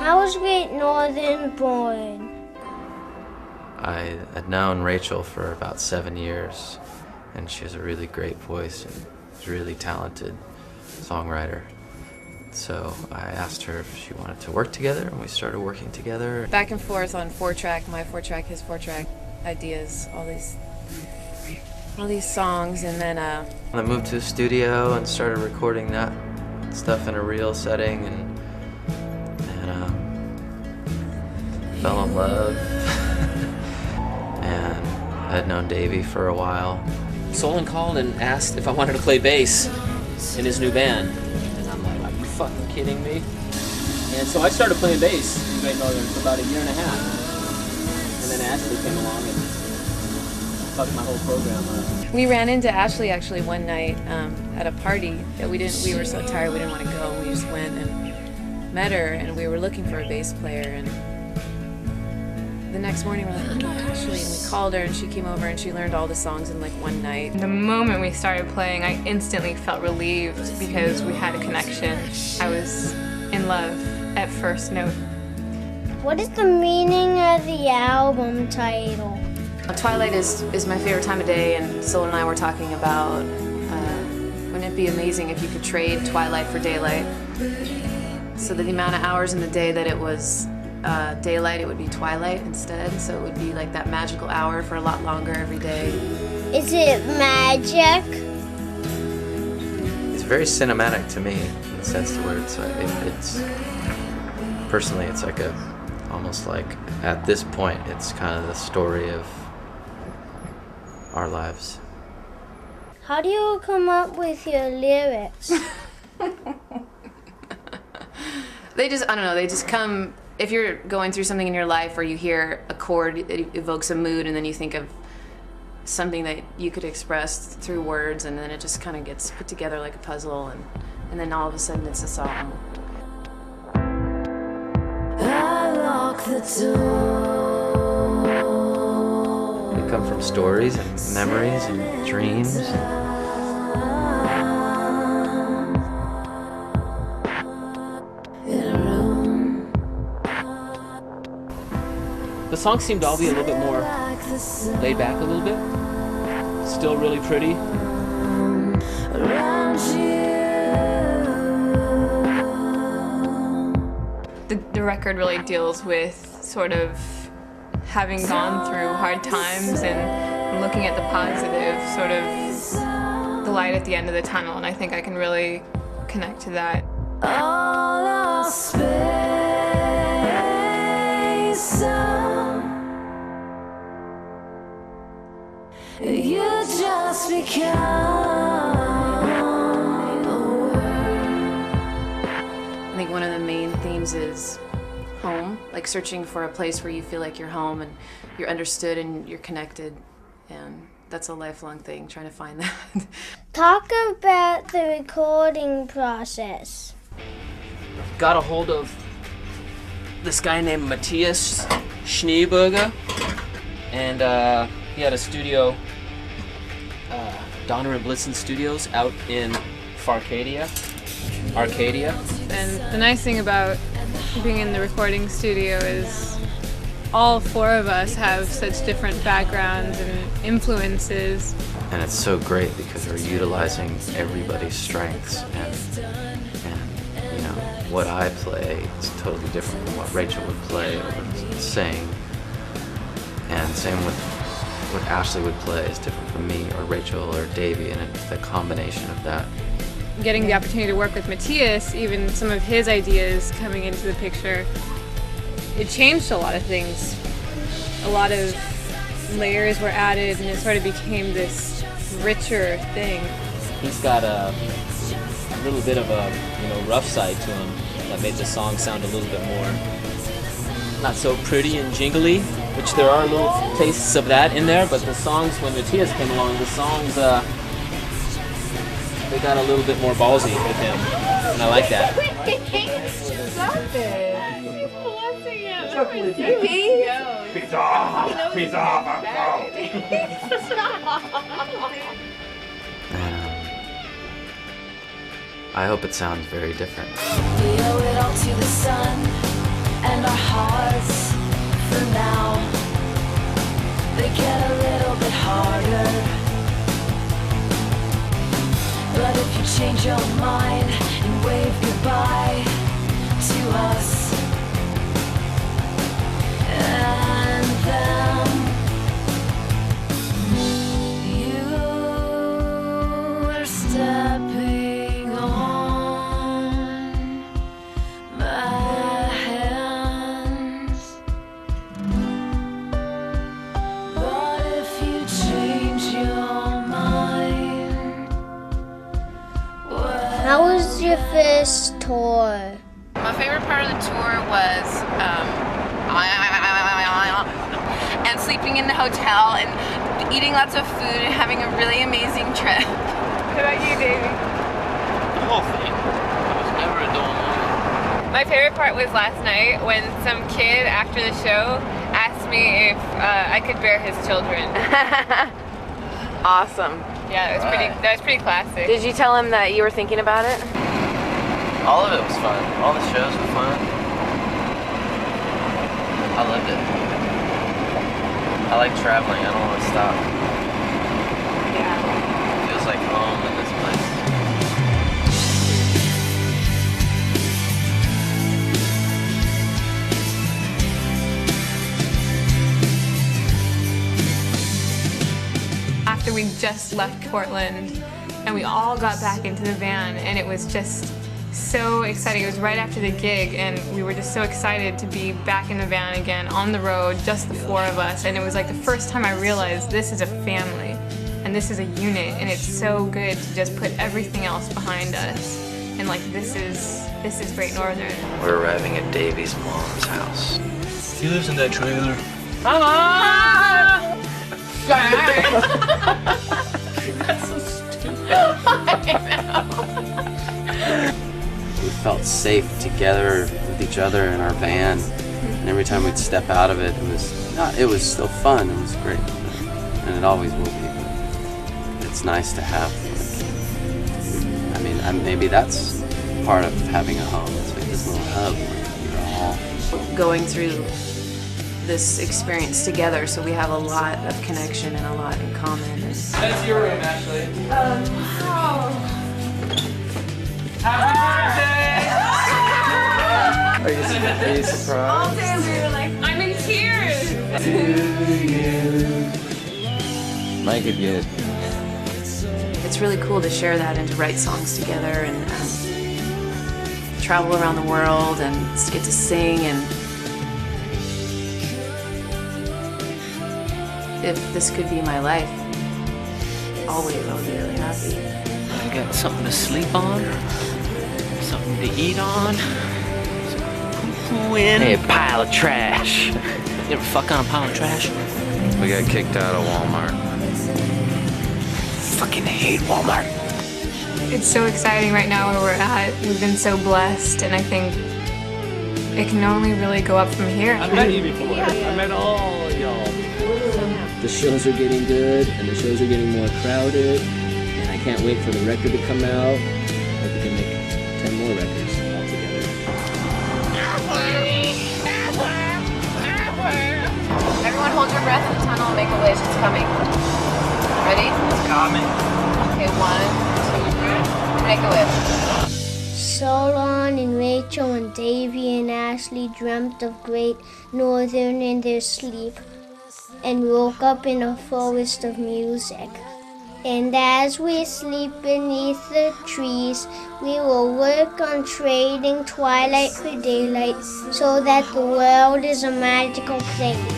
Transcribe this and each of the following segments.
How was Great Northern born? I had known Rachel for about 7 years, and she has a really great voice and is a really talented songwriter. So I asked her if she wanted to work together, and we started working together. Back and forth on 4-track, my 4-track, his 4-track ideas, all these songs, and then I moved to the studio and started recording that stuff in a real setting, and fell in love. And I had known Davey for a while. Solon called and asked if I wanted to play bass in his new band. And I'm like, are you fucking kidding me? And so I started playing bass in Great Northern for about 1.5 years. And then Ashley came along and fucked my whole program up. we ran into Ashley actually one night at a party that we were so tired we didn't want to go. We just went and met her, and we were looking for a bass player, and the next morning we're like, look at Ashley, and we called her and she came over and she learned all the songs in like one night. The moment we started playing, I instantly felt relieved because we had a connection. I was in love at first note. What is the meaning of the album title? Twilight is my favorite time of day, and Solon and I were talking about wouldn't it be amazing if you could trade twilight for daylight? So that the amount of hours in the day that it was daylight, it would be twilight instead. So it would be like that magical hour for a lot longer every day. Is it magic? It's very cinematic to me, in the sense where it's personally, it's like almost like at this point, it's kind of the story of our lives. How do you come up with your lyrics? They just come, if you're going through something in your life or you hear a chord, it evokes a mood, and then you think of something that you could express through words, and then it just kind of gets put together like a puzzle, and then all of a sudden it's a song. I lock the door. They come from stories and memories and dreams. The songs seem to all be a little bit more laid back a little bit. Still really pretty. The record really deals with sort of having gone through hard times and looking at the positive, sort of the light at the end of the tunnel, and I think I can really connect to that. All our space, you just become a word. I think one of the main themes is home, like searching for a place where you feel like you're home and you're understood and you're connected, and that's a lifelong thing, trying to find that. Talk about the recording process. Got a hold of this guy named Matthias Schneeberger, and he had a studio, Donner and Blitzen Studios, out in Arcadia. And the nice thing about being in the recording studio is all four of us have such different backgrounds and influences. And it's so great because we're utilizing everybody's strengths, and you know, what I play is totally different from what Rachel would play or sing, and same with what Ashley would play is different from me or Rachel or Davey, and the combination of that. Getting the opportunity to work with Matthias, even some of his ideas coming into the picture, it changed a lot of things. A lot of layers were added, and it sort of became this richer thing. He's got a little bit of a rough side to him that made the song sound a little bit more not so pretty and jingly, which there are little tastes of that in there, but the songs, when Matthias came along, the songs, they got a little bit more ballsy with him, and I like that. Stop it! I hope it sounds very different. We owe it all to the sun. change your mind and wave goodbye to us and them. You are stepping on my hands, but if you change your mind, well, How was your first tour? My favorite part of the tour was and sleeping in the hotel and eating lots of food and having a really amazing trip. What about you, Davey? The whole thing. It was never a dull moment. My favorite part was last night when some kid after the show asked me if I could bear his children. Awesome. Yeah, that was pretty classic. Did you tell him that you were thinking about it? All of it was fun. All the shows were fun. I loved it. I like traveling. I don't want to stop. Yeah. It feels like home in this place. After we just left Portland and we all got back into the van, and it was just so exciting. It was right after the gig and we were just so excited to be back in the van again on the road, just the four of us, and it was like the first time I realized this is a family and this is a unit, and it's so good to just put everything else behind us, and like this is Great Northern. We're arriving at Davey's mom's house. He lives in that trailer. That's so stupid. We felt safe together with each other in our van, and every time we'd step out of it, it was still fun. It was great, and it always will be. But it's nice to have. Like, I mean, maybe that's part of having a home. It's like this little hub where you're all Going through this experience together, so we have a lot of connection and a lot in common. And That's your room, Ashley. Are you surprised? I'm in tears! Make it good. it's really cool to share that and to write songs together and travel around the world and get to sing. And if this could be my life, always I'll be really happy. I got something to sleep on, something to eat on, some poo in. Hey, a pile of trash. You ever fuck on a pile of trash? We got kicked out of Walmart. Fucking hate Walmart. It's so exciting right now where we're at. We've been so blessed, and I think it can only really go up from here. I've met you before. I met all y'all. The shows are getting good, and the shows are getting more crowded, and I can't wait for the record to come out. Hope we can make 10 more records all together. Everyone hold your breath in the tunnel and make a wish. It's coming. Ready? It's coming. Okay, 1, 2, 3. Make a wish. Solon and Rachel and Davy and Ashley dreamt of Great Northern in their sleep and woke up in a forest of music. And as we sleep beneath the trees, we will work on trading twilight for daylight so that the world is a magical place.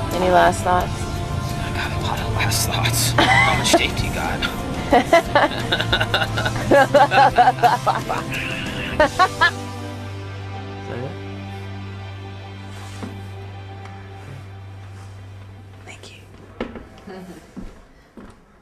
Any last thoughts? I got a lot of last thoughts. How much tape do you got?